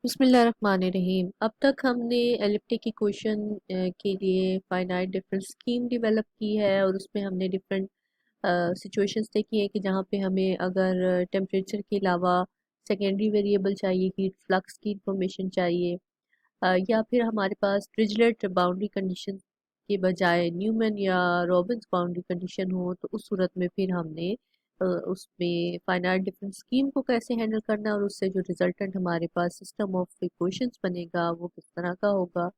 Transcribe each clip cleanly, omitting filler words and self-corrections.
बिस्मिल्लाहिर्रहमानिर्रहीम। अब तक हमने एलिप्टिक इक्वेशन के लिए फाइनाइट डिफरेंस स्कीम डेवलप की है और उसमें हमने डिफरेंट सिचुएशंस देखी है कि जहाँ पे हमें अगर टेम्परेचर के अलावा सेकेंडरी वेरिएबल चाहिए, हीट फ्लक्स की इंफॉर्मेशन चाहिए, या फिर हमारे पास डिरिचलेट बाउंड्री कंडीशन के बजाय न्यूमैन या रॉबिन्स बाउंड्री कंडीशन हो, तो उस सूरत में फिर हमने उसमें फाइनाइट डिफरेंस स्कीम को कैसे हैंडल करना है और उससे जो रिजल्टेंट हमारे पास सिस्टम ऑफ इक्वेशंस बनेगा वो किस तरह का होगा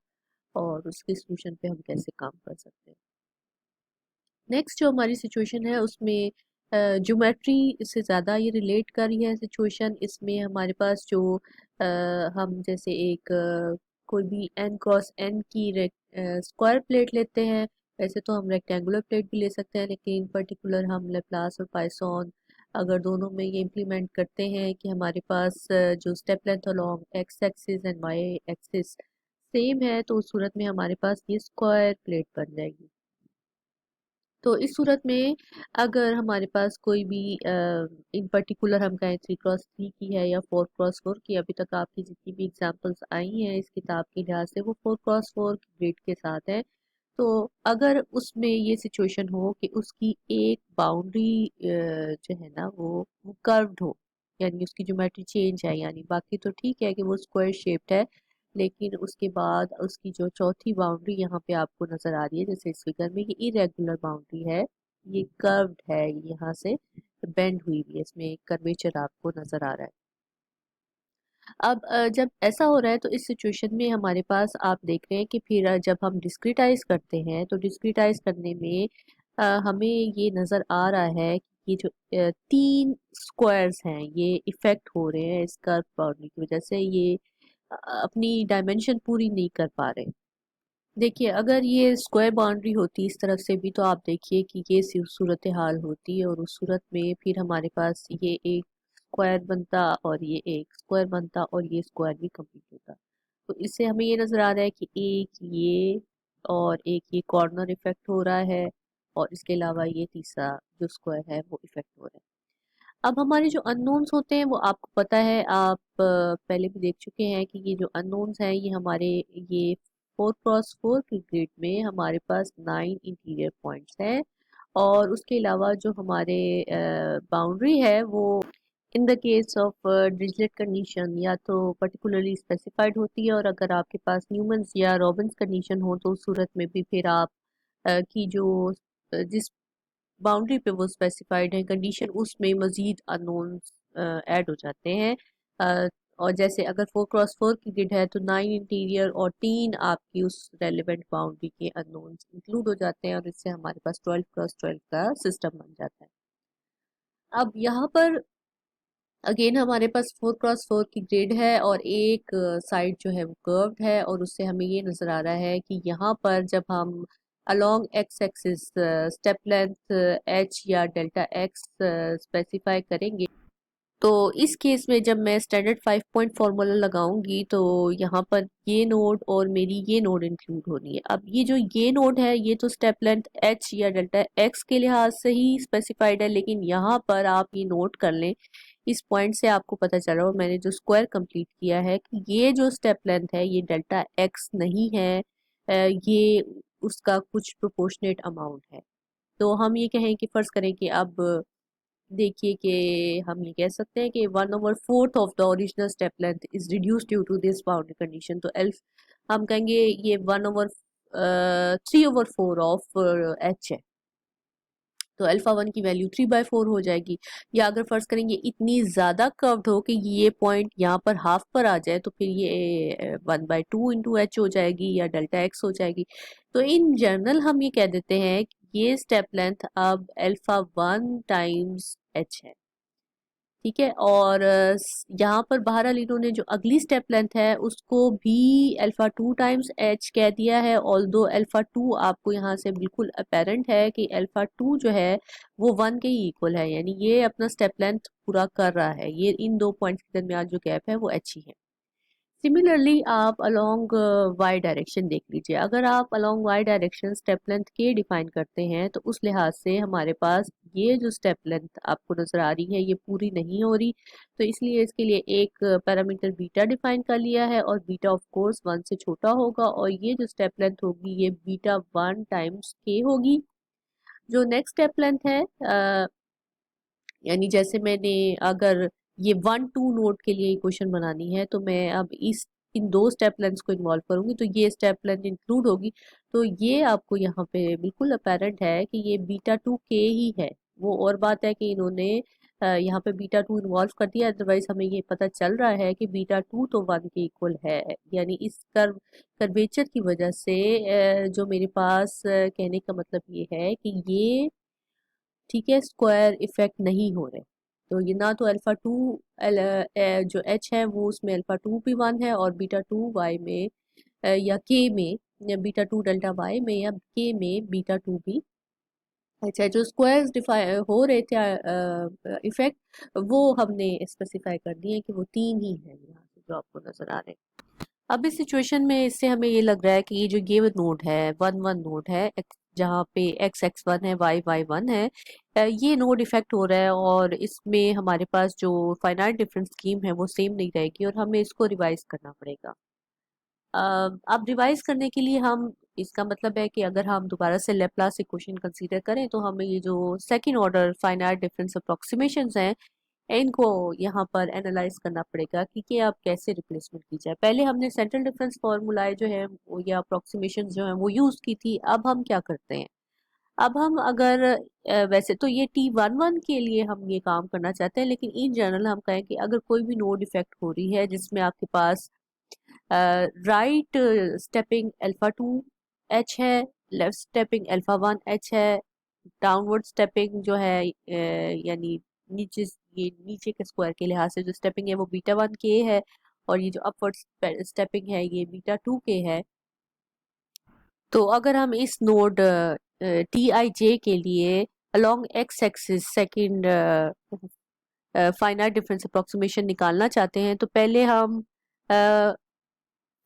और उसके सॉल्यूशन पे हम कैसे काम कर सकते हैं। नेक्स्ट जो हमारी सिचुएशन है उसमें ज्योमेट्री से ज़्यादा ये रिलेट कर रही है सिचुएशन। इसमें हमारे पास जो हम जैसे एक कोई भी n क्रॉस n की स्क्वायर प्लेट लेते हैं। वैसे तो हम रेक्टेंगुलर प्लेट भी ले सकते हैं, लेकिन इन पर्टिकुलर हम लेप्लास और पाइथन अगर दोनों में ये इम्प्लीमेंट करते हैं कि हमारे पास जो step length along x axis and Y axis same है, तो उस सूरत में हमारे पास ये स्क्वायर प्लेट बन जाएगी। तो इस सूरत में अगर हमारे पास कोई भी इन पर्टिकुलर हम कहें 3x3 की है या 4x4 की, अभी तक आपकी जितनी भी एग्जांपल्स आई हैं इस किताब के लिहाज से वो 4x4 की ग्रिड के साथ है। तो अगर उसमें ये सिचुएशन हो कि उसकी एक बाउंड्री जो है ना वो कर्व्ड हो, यानी उसकी ज्योमेट्री चेंज है, यानी बाकी तो ठीक है कि वो स्क्वायर शेप्ड है, लेकिन उसके बाद उसकी जो चौथी बाउंड्री यहाँ पे आपको नजर आ रही है जैसे इस फिगर में, ये इरेगुलर बाउंड्री है, ये कर्व्ड है, यहाँ से बेंड हुई हुई है, इसमें एक कर्वेचर आपको नजर आ रहा है। अब जब ऐसा हो रहा है तो इस सिचुएशन में हमारे पास आप देख रहे हैं कि फिर जब हम डिस्क्रिटाइज करते हैं तो डिस्क्रिटाइज करने में हमें ये नज़र आ रहा है कि ये जो तीन स्क्वायर्स हैं ये इफेक्ट हो रहे हैं इस कर्व बाउंड्री की वजह से, ये अपनी डायमेंशन पूरी नहीं कर पा रहे। देखिए, अगर ये स्क्वायर बाउंड्री होती इस तरफ से भी तो आप देखिए कि ये सूरत हाल होती और उस सूरत में फिर हमारे पास ये एक स्क्वायर बनता और ये एक स्क्वायर बनता और ये स्क्वायर भी कंप्लीट होता। तो इससे हमें ये नज़र आ रहा है कि एक ये और एक ये कॉर्नर इफेक्ट हो रहा है और इसके अलावा ये तीसरा जो स्क्वायर है वो इफेक्ट हो रहा है। अब हमारे जो अननोन्स होते हैं वो आपको पता है, आप पहले भी देख चुके हैं कि ये जो अननोन्स हैं ये हमारे ये 4x4 की ग्रिड में हमारे पास 9 इंटीरियर पॉइंट्स हैं और उसके अलावा जो हमारे बाउंड्री है वो in the case of Dirichlet condition या तो पर्टिकुलरली स्पेसिफाइड होती है, और अगर आपके पास न्यूमन्स या रॉबिन्स कंडीशन हो तो उस सूरत में भी फिर आप की जो जिस बाउंड्री पे वो स्पेसिफाइड है कंडीशन उसमें मजीद अननोन्स ऐड हो जाते हैं। अ, और जैसे अगर 4x4 की ग्रिड है तो 9 इंटीरियर और 3 आपकी उस रेलिवेंट बाउंड्री के अननोन्स इंक्लूड हो जाते हैं और इससे हमारे पास 12x12 का सिस्टम बन जाता है। अब यहाँ पर अगेन हमारे पास 4x4 की ग्रिड है और एक साइड जो है वो कर्व्ड है और उससे हमें ये नजर आ रहा है कि यहाँ पर जब हम along x axis step length H या डेल्टा एक्स स्पेसिफाई करेंगे, तो इस केस में जब मैं स्टैंडर्ड 5 पॉइंट फार्मूला लगाऊंगी तो यहाँ पर ये नोड और मेरी ये नोड इंक्लूड होनी है। अब ये जो ये नोड है ये तो स्टेप लेंथ एच या डेल्टा एक्स के लिहाज से ही स्पेसिफाइड है, लेकिन यहाँ पर आप ये नोट कर लें, इस पॉइंट से आपको पता चला और मैंने जो स्क्वायर कंप्लीट किया है कि ये जो स्टेप लेंथ है ये डेल्टा एक्स नहीं है, ये उसका कुछ प्रोपोर्शनेट अमाउंट है। तो हम ये कहें कि फर्ज करें कि अब देखिए कि हम ये कह सकते हैं कि 1/4 of the original step length is reduce due to this boundary condition, तो एल्फ हम कहेंगे ये 1/3/4 ऑफ एच है, तो अल्फा 1 की वैल्यू 3/4 हो जाएगी। या अगर फर्ज करेंगे इतनी ज़्यादा कर्व्ड हो कि ये पॉइंट यहाँ पर हाफ पर आ जाए तो फिर ये 1/2 इंटू एच हो जाएगी या डेल्टा एक्स हो जाएगी। तो इन जनरल हम ये कह देते हैं कि ये स्टेप लेंथ अब अल्फा 1 टाइम्स एच है। ठीक है, और यहाँ पर बहरहाल इन्होंने जो अगली स्टेप लेंथ है उसको भी अल्फा 2 टाइम्स एच कह दिया है, ऑल दो अल्फा 2 आपको यहाँ से बिल्कुल अपेरेंट है कि अल्फा 2 जो है वो 1 के ही इक्वल है, यानी ये अपना स्टेप लेंथ पूरा कर रहा है, ये इन दो पॉइंट्स के दरमियान जो गैप है वो एच ही है। सिमिलरली आप अलोंग वाई डायरेक्शन देख लीजिए। अगर आप along Y direction step length के डिफाइन करते हैं तो उस लिहाज से हमारे पास ये जो स्टेप लेंथ आपको नज़र आ रही है ये पूरी नहीं हो रही, तो इसलिए इसके लिए एक पैरामीटर बीटा डिफाइन कर लिया है और बीटा ऑफ कोर्स 1 से छोटा होगा और ये जो स्टेप लेंथ होगी ये बीटा 1 टाइम्स के होगी। जो नेक्स्ट स्टेप लेंथ है यानी जैसे मैंने अगर ये 1 2 नोड के लिए इक्वेशन बनानी है तो मैं अब इस इन दो स्टेप लेंथ्स को इन्वॉल्व करूंगी तो ये स्टेप लेंथ इंक्लूड होगी। तो ये आपको यहाँ पे बिल्कुल अपेरेंट है कि ये बीटा 2 के ही है। वो और बात है कि इन्होंने यहाँ पे बीटा 2 इन्वॉल्व कर दिया, अदरवाइज हमें ये पता चल रहा है कि बीटा 2 तो 1 के इक्वल है। यानी इस कर्वेचर की वजह से जो मेरे पास कहने का मतलब ये है कि ये ठीक है स्क्वायर इफेक्ट नहीं हो रहे। तो ये ना तो अल्फा टू जो एच है वो उसमें अल्फा टू भी 1 है और बीटा 2 वाई में या के में या बीटा 2 डेल्टा वाई में या के में बीटा 2 भी अच्छा जो स्क्वायर्स डिफाई हो रहे थे इफेक्ट वो हमने स्पेसिफाई कर दिए कि वो 3 ही है यहाँ से जो आपको नजर आ रहे हैं। अब इस सिचुएशन में इससे हमें ये लग रहा है कि ये जो गिवन नोड है 1 1 नोड है जहाँ पे x x1 है y y1 है, ये नोड इफेक्ट हो रहा है और इसमें हमारे पास जो फाइनाइट डिफरेंस स्कीम है वो सेम नहीं रहेगी और हमें इसको रिवाइज करना पड़ेगा। अब रिवाइज करने के लिए हम इसका मतलब है कि अगर हम दोबारा से लेप्लास इक्वेशन कंसीडर करें तो हमें ये जो second order finite difference approximations हैं इनको यहाँ पर एनालाइज करना पड़ेगा कि आप कैसे रिप्लेसमेंट की जाए। पहले हमने सेंट्रल डिफरेंस फॉर्मूलाए जो है या अप्रोक्सीमेशन जो है वो यूज की थी। अब हम क्या करते हैं, अब हम अगर वैसे तो ये T11 के लिए हम ये काम करना चाहते हैं लेकिन इन जनरल हम कहें कि अगर कोई भी नोड इफेक्ट हो रही है जिसमें आपके पास राइट स्टेपिंग अल्फा 2 एच है, लेफ्ट स्टेपिंग अल्फा 1 एच है, डाउनवर्ड स्टेपिंग जो है यानी नीचे ये नीचे के स्क्वायर के लिहाज से जो स्टेपिंग है वो बीटा 1 के है और ये जो अपवर्ड स्टेपिंग है ये बीटा 2 के है। तो अगर हम इस नोड टी आई जे के लिए along x axis second finite difference approximation निकालना चाहते हैं तो पहले हम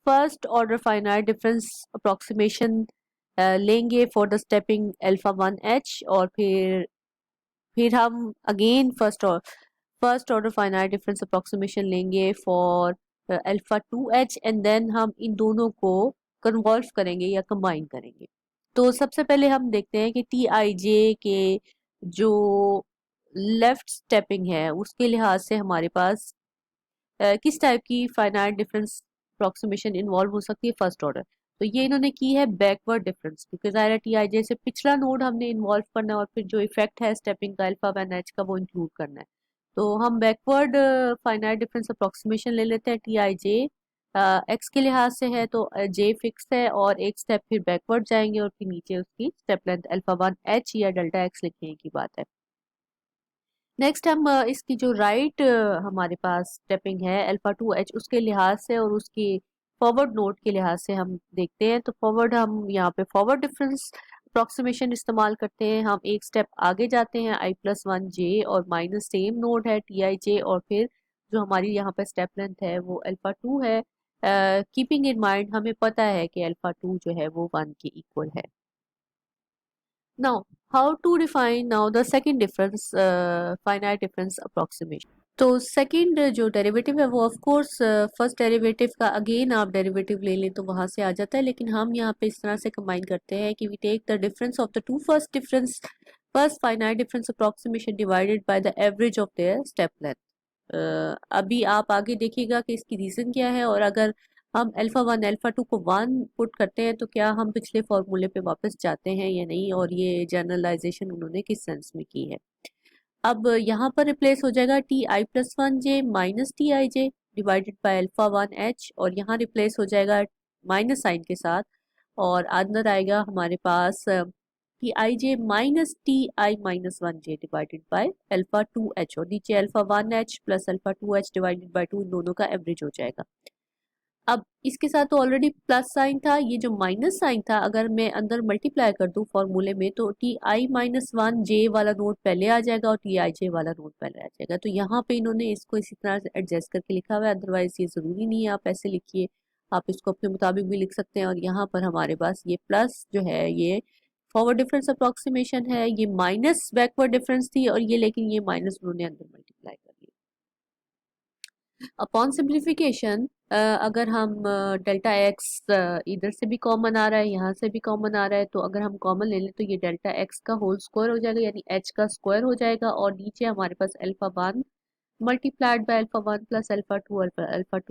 first order finite difference approximation लेंगे for the stepping alpha 1 h और फिर हम again first order finite difference approximation लेंगे for alpha 2 h and then हम इन दोनों को कन्वॉल्व करेंगे या कंबाइन करेंगे। तो सबसे पहले हम देखते हैं कि टी आई जे के जो लेफ्ट स्टेपिंग है उसके लिहाज से हमारे पास किस टाइप की फाइनाइट डिफरेंस अप्रोक्सीमेशन इन्वॉल्व हो सकती है फर्स्ट ऑर्डर। तो ये इन्होंने की है बैकवर्ड डिफरेंस क्योंकि ज़ाहिर है टी आई जे से पिछला नोड हमने इन्वॉल्व करना है और फिर जो इफेक्ट है स्टेपिंग का अल्फा वन एच का वो इंक्लूड करना है। तो हम बैकवर्ड फाइनाइट डिफरेंस अप्रोक्सीमेशन ले लेते हैं टी आई जे एक्स के लिहाज से है तो जे फिक्स है और एक स्टेप फिर बैकवर्ड जाएंगे और फिर नीचे उसकी स्टेप लेंथ अल्फा 1 एच या डेल्टा एक्स लिखने की बात है। नेक्स्ट हम इसकी जो राइट हमारे पास स्टेपिंग है अल्फा 2 एच उसके लिहाज से और उसकी फॉरवर्ड नोड के लिहाज से हम देखते हैं। तो फॉरवर्ड हम यहाँ पे फॉरवर्ड डिफरेंस अप्रोक्सीमेशन इस्तेमाल करते हैं। हम एक स्टेप आगे जाते हैं i+1 जे और माइनस सेम नोड है टी आई जे और फिर जो हमारी यहाँ पे स्टेप लेंथ है वो अल्फा 2 है। कीपिंग इन माइंड हमें पता है कि अल्फा 2 जो है वो 1 के इक्वल है। Now, how to define now the second difference, finite difference approximation. तो सेकंड जो डेरिवेटिव है वो ऑफ कोर्स फर्स्ट डेरिवेटिव का अगेन आप डेरिवेटिव ले लें तो वहां से आ जाता है, लेकिन हम यहाँ पे इस तरह से कंबाइन करते हैं कि we take the difference of the two first finite difference approximation divided by the average of their step length. अभी आप आगे देखिएगा कि इसकी रीजन क्या है और अगर हम अल्फा 1 अल्फा 2 को 1 पुट करते हैं तो क्या हम पिछले फॉर्मूले पे वापस जाते हैं या नहीं और ये जनरलाइजेशन उन्होंने किस सेंस में की है। अब यहाँ पर रिप्लेस हो जाएगा ti+1 J minus T i J divided by alpha 1 h और यहाँ रिप्लेस हो जाएगा माइनस साइन के साथ और अंदर आएगा हमारे पास t i j minus ti-1 j divided by alpha 2 h और नीचे alpha 1 h plus alpha 2 h divided by 2 इन दोनों का एवरेज हो जाएगा। अब इसके साथ तो ऑलरेडी प्लस साइन था, ये जो माइनस साइन था अगर मैं अंदर मल्टीप्लाई कर दूं फॉर्मूले में तो टी आई माइनस वन जे वाला नोट पहले आ जाएगा और टी आई जे वाला नोट पहले आ जाएगा। तो यहाँ पे इन्होंने इसको इसी तरह से एडजस्ट करके लिखा हुआ है, अदरवाइज ये ज़रूरी नहीं है आप ऐसे लिखिए, आप इसको अपने मुताबिक भी लिख सकते हैं। और यहाँ पर हमारे पास ये प्लस जो है ये फॉरवर्ड डिफरेंस अप्रोक्सीमेशन है, ये माइनस बैकवर्ड डिफरेंस थी और ये लेकिन ये माइनस उन्होंने अंदर मल्टीप्लाई कर दिया। अपॉन सिंप्लीफिकेशन अगर हम डेल्टा एक्स इधर से भी कॉमन आ रहा है यहाँ से भी कॉमन आ रहा है, तो अगर हम कॉमन ले लें तो ये डेल्टा एक्स का होल स्क्वायर हो जाएगा यानी एच का स्क्वायर हो जाएगा, और नीचे हमारे पास alpha one multiplied by alpha one plus alpha two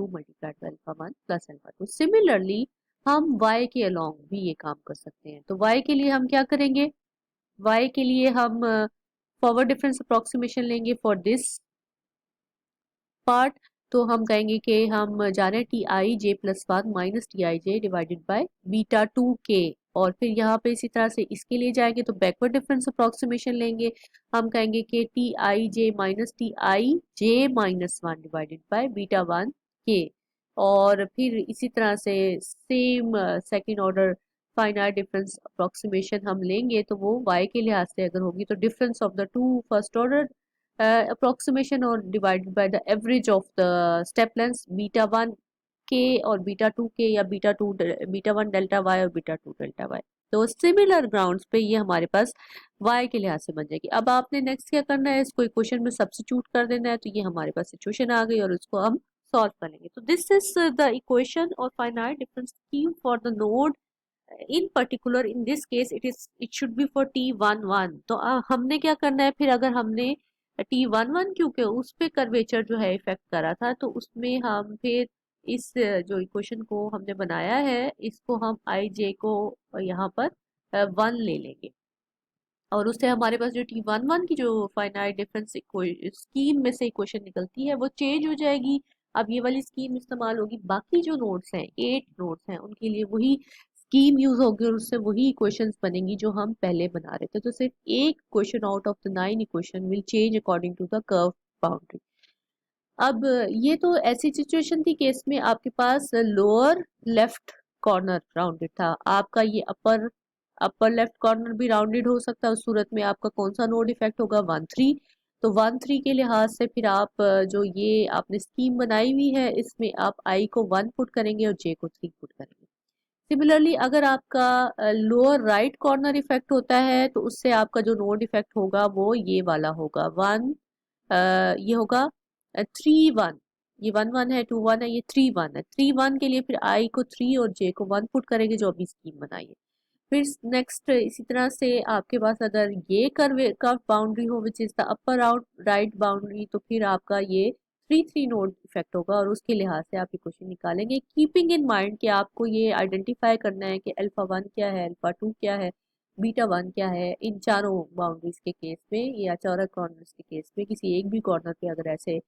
multiplied by alpha one plus alpha two. Similarly हम y के अलोंग भी ये काम कर सकते हैं। तो y के लिए हम क्या करेंगे, y के लिए हम फॉरवर्ड डिफरेंस अप्रोक्सीमेशन लेंगे फॉर दिस पार्ट। तो हम कहेंगे कि हम जा रहे हैं T i J plus one minus T i J divided by beta two के, और फिर यहाँ पे इसी तरह से इसके लिए जाएंगे तो बैकवर्ड डिफरेंस अप्रोक्सीमेशन लेंगे, हम कहेंगे कि T i j minus T i j minus one divided by beta one के, और फिर इसी तरह से same second order finite difference approximation हम लेंगे तो वो y के लिहाज से अगर होगी तो difference of the two first order approximation or divided by the average of the step lengths beta one के और बीटा टू के, या बीटा वन डेल्टा वाई और बीटा टू डेल्टा वाई। तो सिमिलर ग्राउंड्स पे ये हमारे पास y के लिहाज से बन जाएगी। अब आपने नेक्स्ट क्या करना है, इसको इक्वेशन में सब्स्टिट्यूट कर देना है, तो ये हमारे पास सिचुएशन आ गई और इसको हम सॉल्व करेंगे। तो दिस इज द इक्वेशन और finite difference scheme for the node in particular in this case it should be for T one one. तो हमने क्या करना है फिर, अगर हमने टी वन वन क्योंकि उस पे कर्वेचर जो है इफेक्ट करा था, तो उसमें हम फिर इस जो इक्वेशन को हमने बनाया है इसको हम आई जे को यहाँ पर वन ले लेंगे, और उससे हमारे पास जो टी वन वन की जो फाइनाइट डिफरेंस स्कीम में से इक्वेशन निकलती है वो चेंज हो जाएगी। अब ये वाली स्कीम इस्तेमाल होगी, बाकी जो नोड्स हैं 8 नोड्स हैं उनके लिए वही स्कीम यूज होगी और उससे वही इक्वेशंस बनेंगी जो हम पहले बना रहे थे। तो सिर्फ एक question out of the 9 equation will change according to the curve boundary. अब ये तो ऐसी सिचुएशन थी कि इसमें आपके पास लोअर लेफ्ट कॉर्नर राउंडेड था, आपका ये अपर अपर लेफ्ट कॉर्नर भी राउंडेड हो सकता है। उस सूरत में आपका कौन सा नोड इफेक्ट होगा, वन थ्री। तो वन थ्री के लिहाज से फिर आप जो ये आपने स्कीम बनाई हुई है इसमें आप आई को वन पुट करेंगे और जे को थ्री पुट करेंगे। सिमिलरली अगर आपका लोअर राइट कॉर्नर इफेक्ट होता है तो उससे आपका जो नोड इफेक्ट होगा वो ये वाला होगा वन, ये होगा थ्री वन, ये वन वन है, टू वन है, ये थ्री वन है। थ्री वन के लिए फिर आई को थ्री और जे को वन पुट करेंगे जो अभी स्कीम बनाई है। फिर नेक्स्ट इसी तरह से आपके पास अगर ये कर्व बाउंड्री हो which is the upper out right boundary, तो फिर आपका ये थ्री थ्री नोड इफेक्ट होगा और उसके लिहाज से आप इक्वेशन निकालेंगे, कीपिंग इन माइंड कि आपको ये आइडेंटिफाई करना है कि अल्फा वन क्या है, अल्फा टू क्या है, बीटा वन क्या है इन चारों बाउंड्रीज के केस में, या चारों कॉर्नर्स के केस में किसी एक भी कॉर्नर पे अगर ऐसे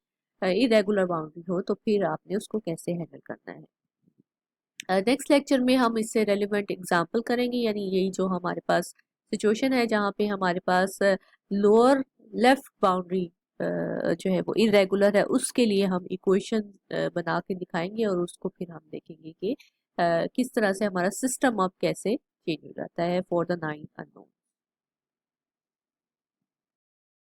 इरेगुलर बाउंड्री हो तो फिर आपने उसको कैसे हैंडल करना है। नेक्स्ट लेक्चर में हम इससे रेलिवेंट एग्जांपल करेंगे, यानी यही जो हमारे पास सिचुएशन है जहाँ पे हमारे पास लोअर लेफ्ट बाउंड्री जो है वो इरेगुलर है, उसके लिए हम इक्वेशन बना के दिखाएंगे और उसको फिर हम देखेंगे कि किस तरह से हमारा सिस्टम अब कैसे चेंज हो जाता है फॉर द नाइन अननोन।